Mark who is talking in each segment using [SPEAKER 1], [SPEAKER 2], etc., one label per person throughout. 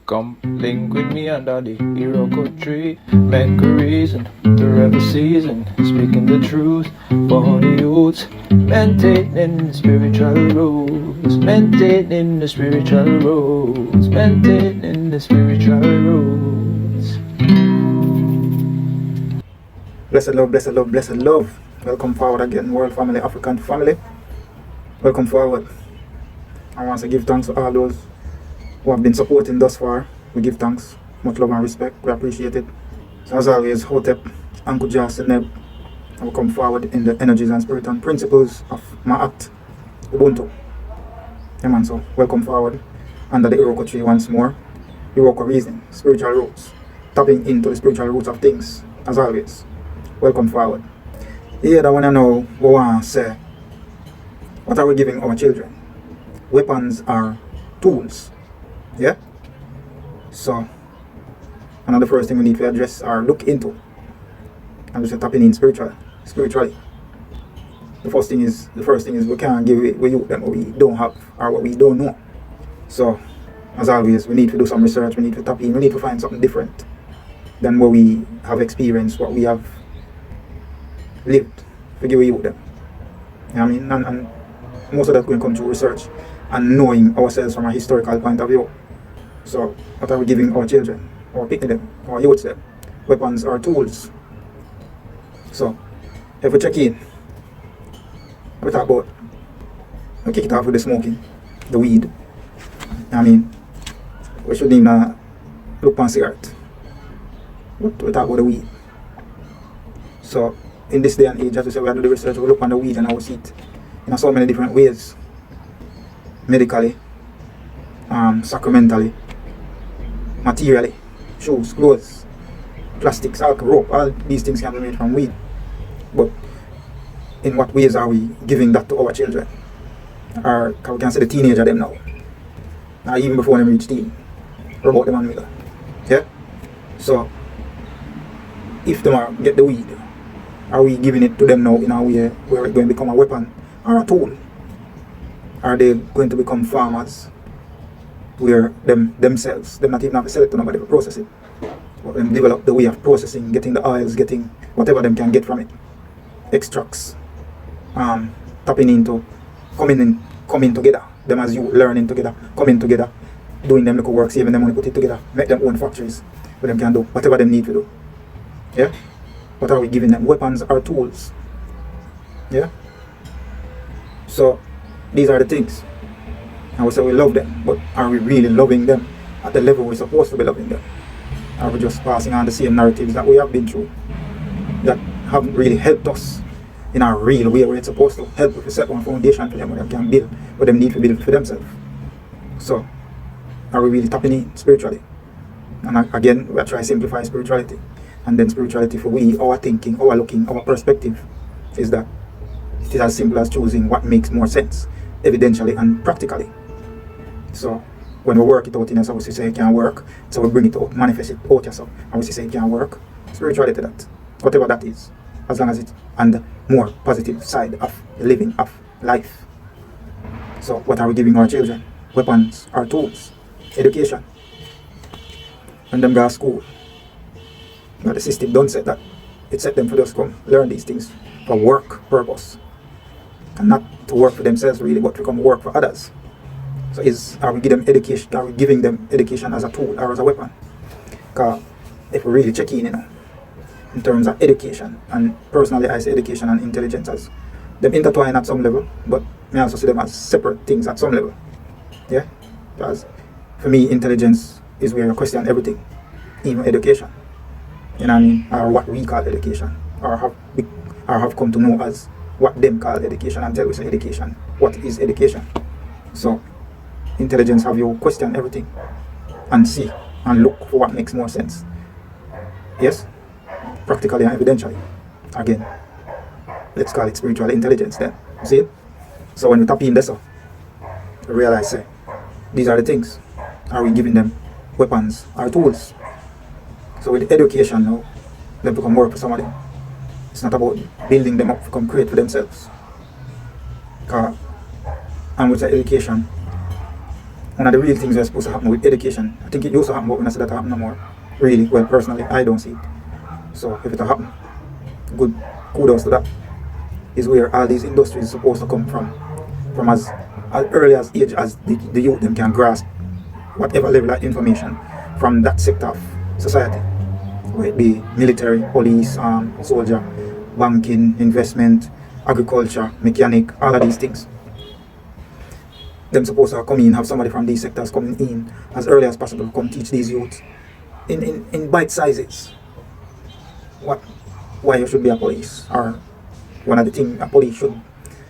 [SPEAKER 1] Come link with me under the Iroko tree. Make a reason to revel season. Speaking the truth for the youth. Maintaining the spiritual rules. Maintaining the spiritual rules. Maintaining the spiritual rules.
[SPEAKER 2] Blessed love, blessed love, blessed love. Welcome forward again, world family, African family. Welcome forward. I want to give thanks to all those who have been supporting thus far. We give thanks, much love and respect. We appreciate it. So as always, Hotep, Uncle Jas, and Neb, I will come forward in the energies and spirit and principles of my act, Ubuntu. Yeah, man, so welcome forward under the Iroko tree once more. Iroko reason, spiritual roots, tapping into the spiritual roots of things, as always. Welcome forward. Here, I want to know what I want to say. What are we giving our children? Weapons are tools. Yeah? So, another first thing we need to address or look into. And just tapping in spiritually. The first thing is we can't give it we them what we don't have or what we don't know. So, as always, we need to do some research, we need to tap in, we need to find something different than what we have experienced, what we have lived. Forgive you them. You know what I mean? And most of that going to come through research and knowing ourselves from a historical point of view. So, what are we giving our children, or picking them, or youths them? Weapons or tools. So, if we check in, we talk about, we kick it off with the smoking, the weed. You know what I mean? We shouldn't even look on cigarette. But we talk about the weed. So, in this day and age, as we say, we have to do the research, we look on the weed and we see it in so many different ways. Medically, sacramentally, materially, shoes, clothes, plastics, alcohol, rope, all these things can be made from weed. But in what ways are we giving that to our children? Or we can say the teenager them now. Even before they reach teen. Or about them and middle. Yeah? So, if they get the weed, are we giving it to them now in a way where it's going to become a weapon or a tool? Are they going to become farmers where themselves, they not even have to sell it to nobody to process it, but them develop the way of processing, getting the oils, getting whatever them can get from it, extracts, tapping into, coming together, them as you learning together, coming together, doing them little work, saving them money, put it together, make them own factories where them can do whatever they need to do. Yeah? What are we giving them? Weapons or tools? Yeah? So, these are the things. And we say we love them, but are we really loving them at the level we're supposed to be loving them? Are we just passing on the same narratives that we have been through that haven't really helped us in a real way where it's supposed to help us set one foundation for them where they can build what they need to build for themselves? So, are we really tapping in spiritually? And again, we are trying to simplify spirituality. And then spirituality for we, our thinking, our looking, our perspective is that it is as simple as choosing what makes more sense, evidentially and practically. So when we work it out in us, we say it can work, so we bring it out, manifest it out yourself, and we say it can work. Spirituality that, whatever that is, as long as it's on the more positive side of the living of life. So what are we giving our children? Weapons or tools? Education. When them go to school, but the system don't set that. It set them for just come learn these things for work purpose. And not to work for themselves really, but to come work for others. So are we giving them education? Are we giving them education as a tool or as a weapon? Because if we really check in, in terms of education, and personally I say education and intelligence as them intertwine at some level, but I also see them as separate things at some level. Yeah? Because for me, intelligence is where you question everything, even education. You know what I mean? Or what we call education, or have come to know as what them call education, until we say education. What is education? So, intelligence have you question everything and see and look for what makes more sense. Yes? Practically and evidentially. Again, let's call it spiritual intelligence then. See it? So when we tap in this, we realize these are the things. Are we giving them weapons or tools? So with education now, they become work for somebody. It's not about building them up to become great for themselves. And with the education, one of the real things that's supposed to happen with education. I think it used to happen, but when I see that happen no more. Really, well, personally, I don't see it. So if it happen, good kudos to that. Is where all these industries are supposed to come from as early as age as the youth them can grasp whatever level of information from that sector of society, whether it be military, police, soldier, banking, investment, agriculture, mechanic, all of these things. Them supposed to come in, have somebody from these sectors coming in as early as possible, come teach these youths in bite sizes why you should be a police, or one of the things a police should,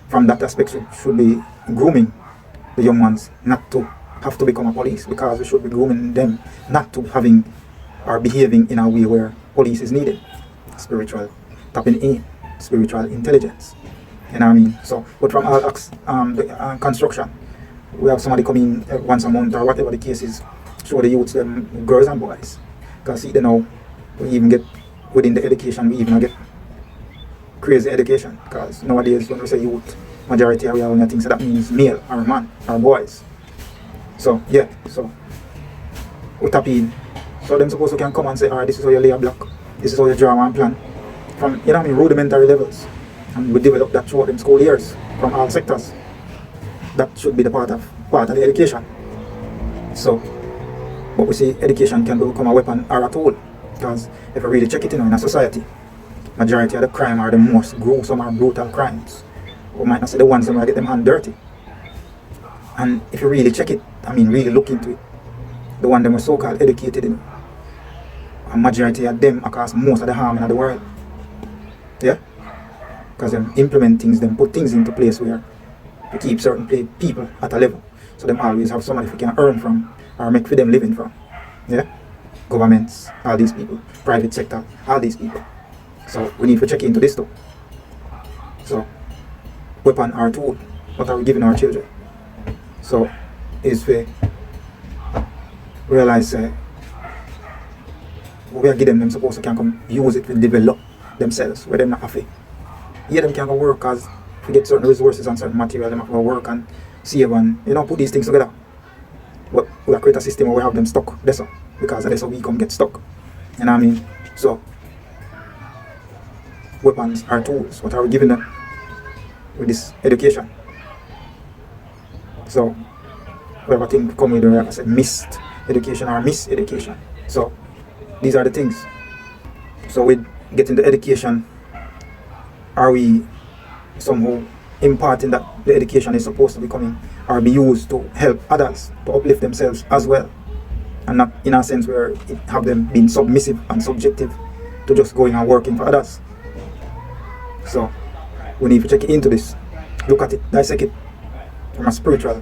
[SPEAKER 2] from that aspect, should be grooming the young ones not to have to become a police, because we should be grooming them not to having or behaving in a way where police is needed. Spiritual tapping in, spiritual intelligence. You know what I mean? So, but from all construction, we have somebody come in once a month or whatever the case is, show the youths, them girls and boys. Because see, you know, we even get within the education, we even get crazy education. Because nowadays, when we say youth, majority of our things, so that means male or man or boys. So yeah, so we tap in. So them supposed to can come and say, alright, this is how you lay a block, this is how you draw one plan. From, you know what I mean, rudimentary levels. And we develop that throughout them school years from all sectors. That should be the part of the education. So, but we see education can become a weapon or a tool. Because if you really check it in a society, majority of the crime are the most gruesome or brutal crimes. We might not say the ones that get them hand dirty. And if you really check it, I mean really look into it, the one them are so-called educated in, a majority of them are cause most of the harm in the world. Yeah? Because them implement things, them put things into place where to keep certain people at a level. So them always have somebody who can earn from or make for them living from. Yeah? Governments, all these people, private sector, all these people. So we need to check into this too. So, weapon or tool, what are we giving our children? So, is to realize we are giving them supposed to can come use it to develop themselves, where them not have to. Yeah, them can go work as to get certain resources and certain material, them have to work and save and, you know, put these things together. But we create a system where we have them stuck, that's all. Because that's how we come get stuck. You know what I mean? So, weapons are tools. What are we giving them with this education? So, whatever thing come with, like I said, missed education or miseducation. So, these are the things. So, with getting the education, are we somehow imparting that the education is supposed to be coming or be used to help others to uplift themselves as well, and not in a sense where it have them being submissive and subjective to just going and working for others? So we need to check into this, look at it, dissect it from a spiritual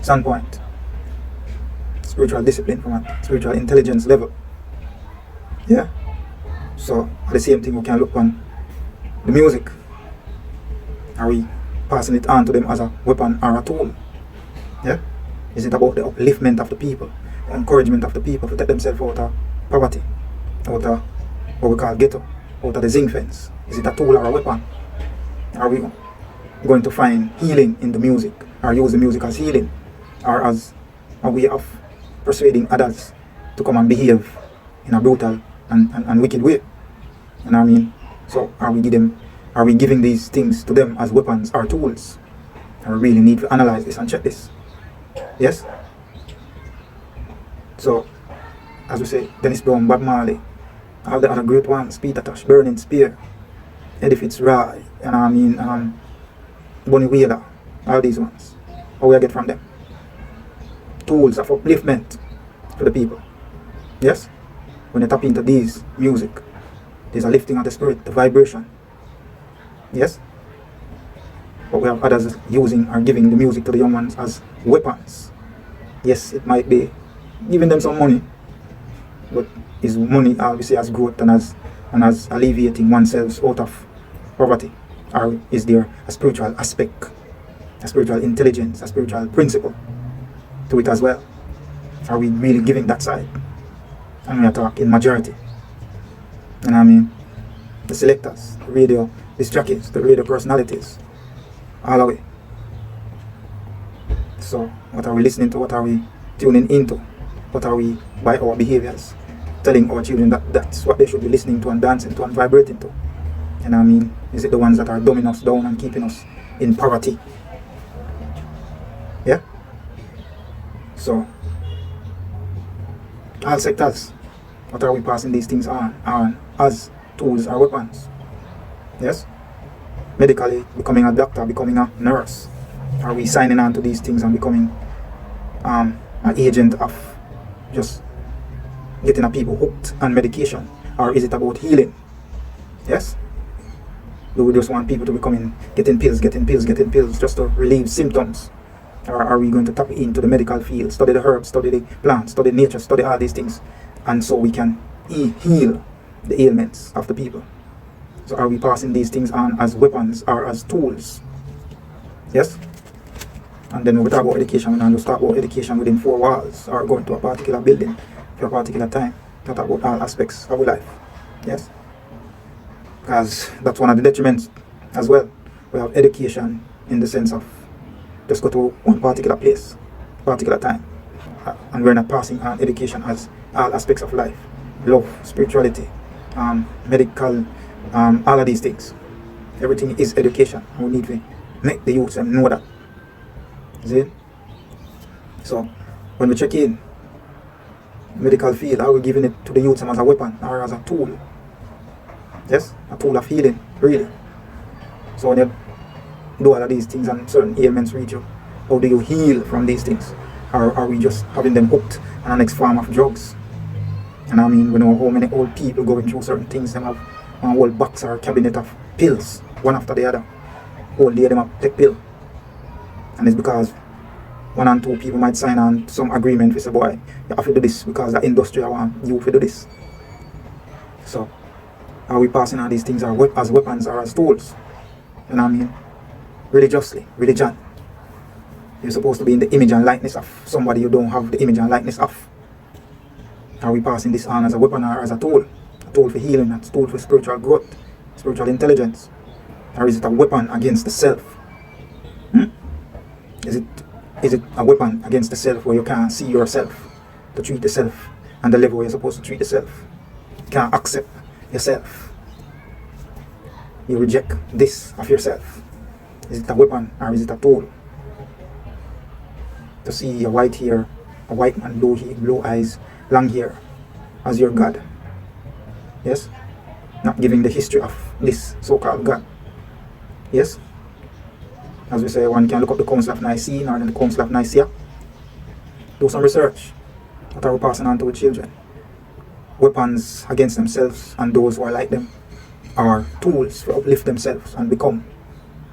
[SPEAKER 2] standpoint, spiritual discipline, from a spiritual intelligence level. Yeah. So at the same thing, we can look on the music. Are we passing it on to them as a weapon or a tool? Yeah. Is it about the upliftment of the people, the encouragement of the people to take themselves out of poverty, out of what we call ghetto, out of the zinc fence? Is it a tool or a weapon? Are we going to find healing in the music, or use the music as healing, or as a way of persuading others to come and behave in a brutal and wicked way? You know what I mean? So are we giving these things to them as weapons or tools? I really need to analyze this and check this. Yes? So, as we say, Dennis Brown, Bob Marley, all the other great ones, Peter Tosh, Burning Spear, Eddie Fitzroy, and I mean, Bunny Wheeler, all these ones. How we get from them? Tools of upliftment for the people. Yes? When you tap into these music, there's a lifting of the spirit, the vibration. Yes? But we have others using or giving the music to the young ones as weapons. Yes, it might be giving them some money, but is money obviously as growth and as alleviating oneself out of poverty? Or is there a spiritual aspect, a spiritual intelligence, a spiritual principle to it as well? Are we really giving that side? And we are talking majority. You know what I mean? The selectors, the radio, the jockeys, the radio personalities, all the way. So what are we listening to? What are we tuning into? What are we, by our behaviors, telling our children that that's what they should be listening to and dancing to and vibrating to? You know what I mean? Is it the ones that are dumbing us down and keeping us in poverty? Yeah? So, all sectors, what are we passing these things on as tools or weapons? Yes? Medically, becoming a doctor, becoming a nurse. Are we signing on to these things and becoming an agent of just getting a people hooked on medication? Or is it about healing? Yes? Do we just want people to be getting pills just to relieve symptoms? Or are we going to tap into the medical field, study the herbs, study the plants, study nature, study all these things, and so we can heal the ailments of the people? So are we passing these things on as weapons or as tools? Yes? And then when we talk about education, we're not just talk about education within four walls or going to a particular building for a particular time. We talk about all aspects of our life. Yes? Because that's one of the detriments as well. We have education in the sense of just go to one particular place, particular time. And we're not passing on education as all aspects of life. Love, spirituality, medical, all of these things. Everything is education. We need to make the youth know that. See? So when we check in medical field, are we giving it to the youth as a weapon or as a tool? Yes? A tool of healing, really. So when you do all of these things and certain ailments reach you, how do you heal from these things? Or are we just having them hooked on the next form of drugs? And I mean, we know how many old people going through certain things. They have a whole box or cabinet of pills, one after the other. Whole day them have take pill. And it's because one and two people might sign on some agreement with a boy, you have to do this because the industry want you to do this. So, are we passing on these things as weapons or as tools? You know what I mean? Religiously, religion. You're supposed to be in the image and likeness of somebody you don't have the image and likeness of. Are we passing this on as a weapon or as a tool? A tool for healing, a tool for spiritual growth, spiritual intelligence? Or is it a weapon against the self? Is it a weapon against the self where you can't see yourself, to treat the self and the level where you're supposed to treat the self? You can't accept yourself. You reject this of yourself. Is it a weapon or is it a tool? To see a white hair, a white man, blue eyes, long hair as your God. Yes? Not giving the history of this so-called God. Yes? As we say, one can look up the Council of Nicene or the Council of Nicaea. Do some research. What are we passing on to our children? Weapons against themselves and those who are like them, are tools to uplift themselves and become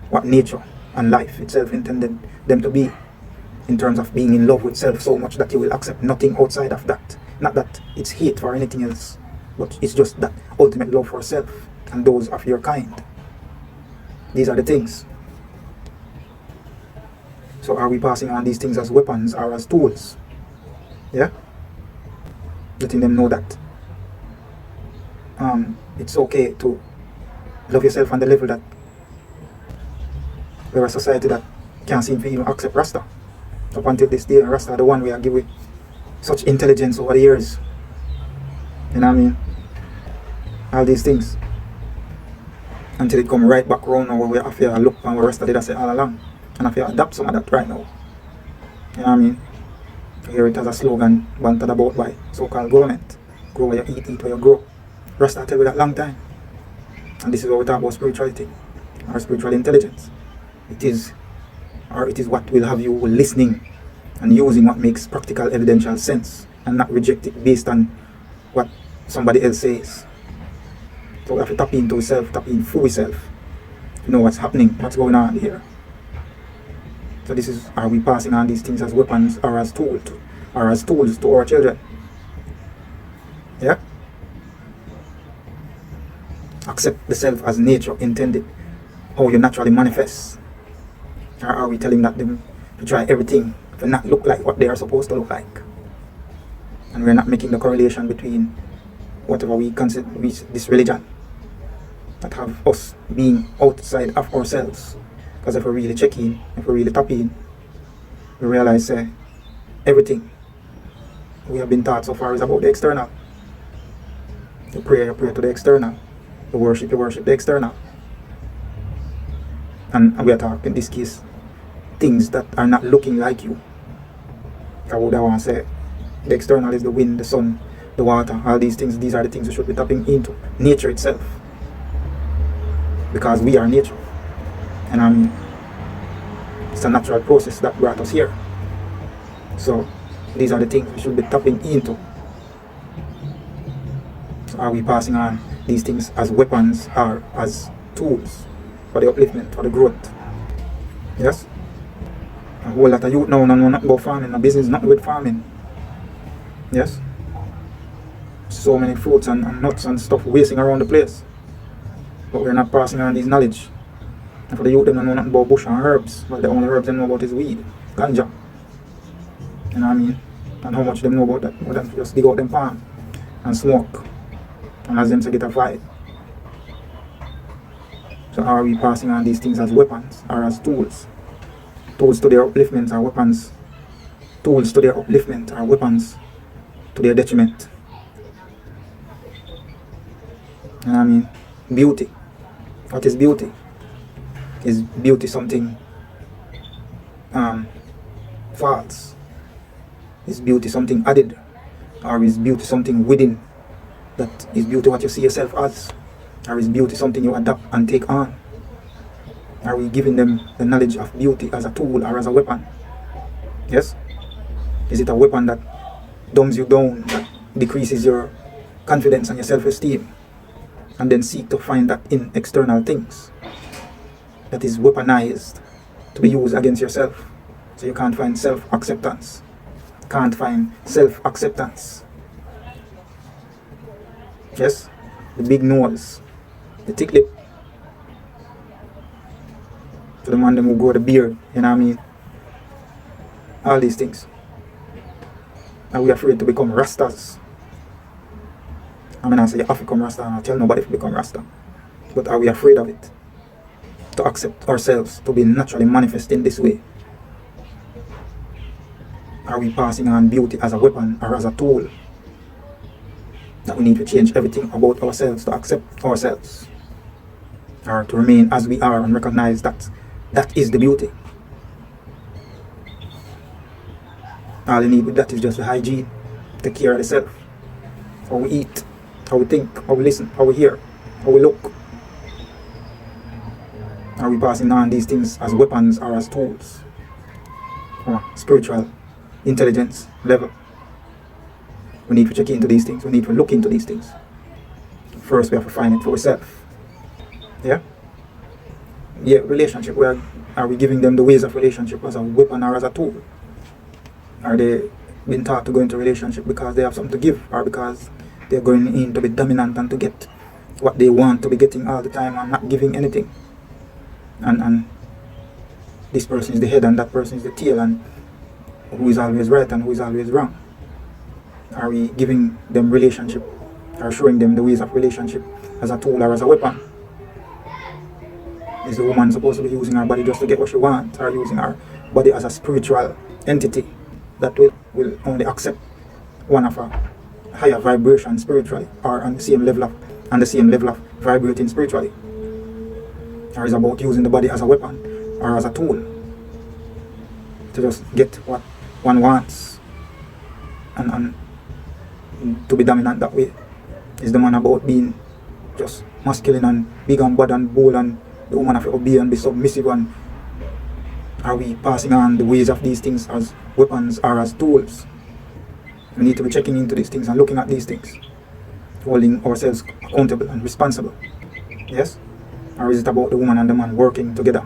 [SPEAKER 2] what nature and life itself intended them to be, in terms of being in love with self so much that you will accept nothing outside of that. Not that it's hate for anything else, but it's just that ultimate love for self and those of your kind. These are the things. So are we passing on these things as weapons or as tools? Yeah? Letting them know that it's okay to love yourself on the level that we're a society that can't seem to even accept Rasta. Up until this day, Rasta are the one we are given such intelligence over the years. You know what I mean? All these things. Until it come right back around now where we have to look and where Rasta did I say all along. And I have to adapt some of that right now. You know what I mean? You hear it as a slogan bantered about by so-called government. Grow where you eat where you grow. Rasta tell you that long time. And this is what we talk about spirituality or spiritual intelligence. It is what will have you listening and using what makes practical evidential sense and not reject it based on what somebody else says. So we have to tap into self, tap in through self to know what's happening, what's going on here. So this is, are we passing on these things as weapons or as tools to our children? Yeah? Accept the self as nature intended, how you naturally manifest. Or are we telling that them to try everything to not look like what they are supposed to look like? And we're not making the correlation between whatever we consider this religion that have us being outside of ourselves. Because if we really check in, if we really tap in, we realize everything we have been taught so far is about the external. You pray to the external. You worship the external. And we are talking in this case things that are not looking like you. I would want to say the external is the wind, the sun, the water, all these things. These are the things we should be tapping into. Nature itself. Because we are nature. And it's a natural process that brought us here. So these are the things we should be tapping into. So are we passing on these things as weapons or as tools for the upliftment, for the growth? Yes? A whole lot of youth now know nothing about farming, a business not with farming. Yes? So many fruits and nuts and stuff wasting around the place. But we're not passing on this knowledge. And for the youth, they don't know nothing about bush and herbs. But the only herbs they know about is weed, ganja. You know what I mean? And how much they know about that. But them just dig out them palm and smoke. And as them to get a vibe. So are we passing on these things as weapons or as tools? Tools to their upliftment or weapons. Tools to their upliftment or weapons to their detriment. You know what I mean? Beauty. What is beauty? Is beauty something false? Is beauty something added? Or is beauty something within? That is beauty what you see yourself as? Or is beauty something you adapt and take on? Are we giving them the knowledge of beauty as a tool or as a weapon? Yes? Is it a weapon that dumbs you down, that decreases your confidence and your self-esteem, and then seek to find that in external things that is weaponized to be used against yourself? So you can't find self-acceptance. Can't find self-acceptance. Yes? The big nose, the thick lip. To the man them who grow the beard, you know what I mean? All these things. Are we afraid to become Rastas? I mean, I say you have to become Rasta, and I tell nobody to become Rasta. But are we afraid of it? To accept ourselves to be naturally manifesting this way? Are we passing on beauty as a weapon or as a tool? That we need to change everything about ourselves to accept ourselves, or to remain as we are and recognize that that is the beauty. All you need with that is just the hygiene. Take care of yourself. How we eat, how we think, how we listen, how we hear, how we look. Are we passing on these things as weapons or as tools? Or spiritual intelligence level? We need to check into these things. We need to look into these things. First, we have to find it for ourselves. Yeah? Yeah, relationship. Where are we giving them the ways of relationship as a weapon or as a tool? Are they being taught to go into relationship because they have something to give, or because they're going in to be dominant and to get what they want to be getting all the time and not giving anything? And this person is the head and that person is the tail, and who is always right and who is always wrong? Are we giving them relationship or showing them the ways of relationship as a tool or as a weapon? Is the woman supposed to be using her body just to get what she wants, or using her body as a spiritual entity that will only accept one of her higher vibration spiritually, or on the same level of vibrating spiritually? Or is it about using the body as a weapon or as a tool to just get what one wants and to be dominant that way? Is the man about being just masculine and big and bad and bold, and the woman have to obey and be submissive? And are we passing on the ways of these things as weapons or as tools? We need to be checking into these things and looking at these things, holding ourselves accountable and responsible. Yes? Or is it about the woman and the man working together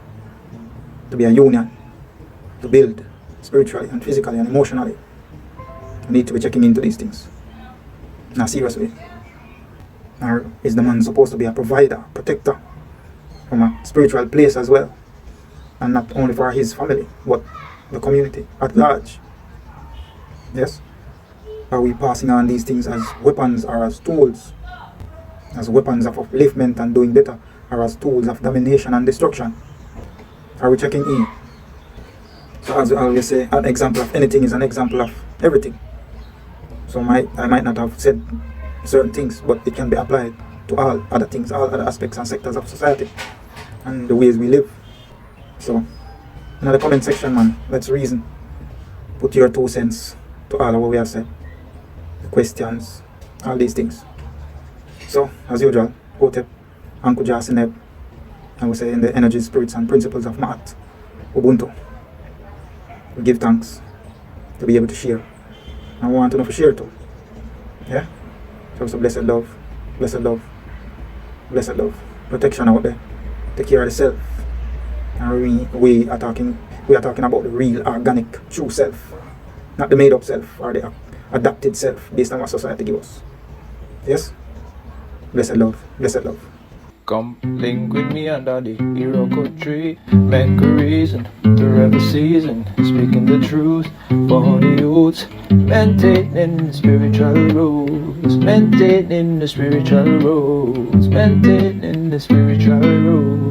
[SPEAKER 2] to be a union, to build spiritually and physically and emotionally? We need to be checking into these things. Now, seriously. Or is the man supposed to be a provider, protector from a spiritual place as well? And not only for his family, but the community at large? Yes? Are we passing on these things as weapons or as tools? As weapons of upliftment and doing better, or as tools of domination and destruction? Are we checking in? So as I always say, an example of anything is an example of everything. So I might not have said certain things, but it can be applied to all other things, all other aspects and sectors of society and the ways we live. So in the comment section, man, let's reason. Put your 2 cents to all of what we have said, the questions, all these things. So as usual, Hotep, Uncle Jasineb, I will say in the energy, spirits and principles of Ma'at, Ubuntu. We give thanks to be able to share. And we want to know for share too. Yeah? So blessed love, blessed love, blessed love. Protection out there. Take care of yourself. And we are talking about the real, organic, true self. Not the made up self or the adapted self based on what society gives us. Yes? Blessed love, blessed love.
[SPEAKER 1] Come link with me under the Iroko tree. Make a reason, the rebel season. Speaking the truth for the youths. Maintaining the spiritual rules. Maintaining the spiritual rules. Maintaining the spiritual rules.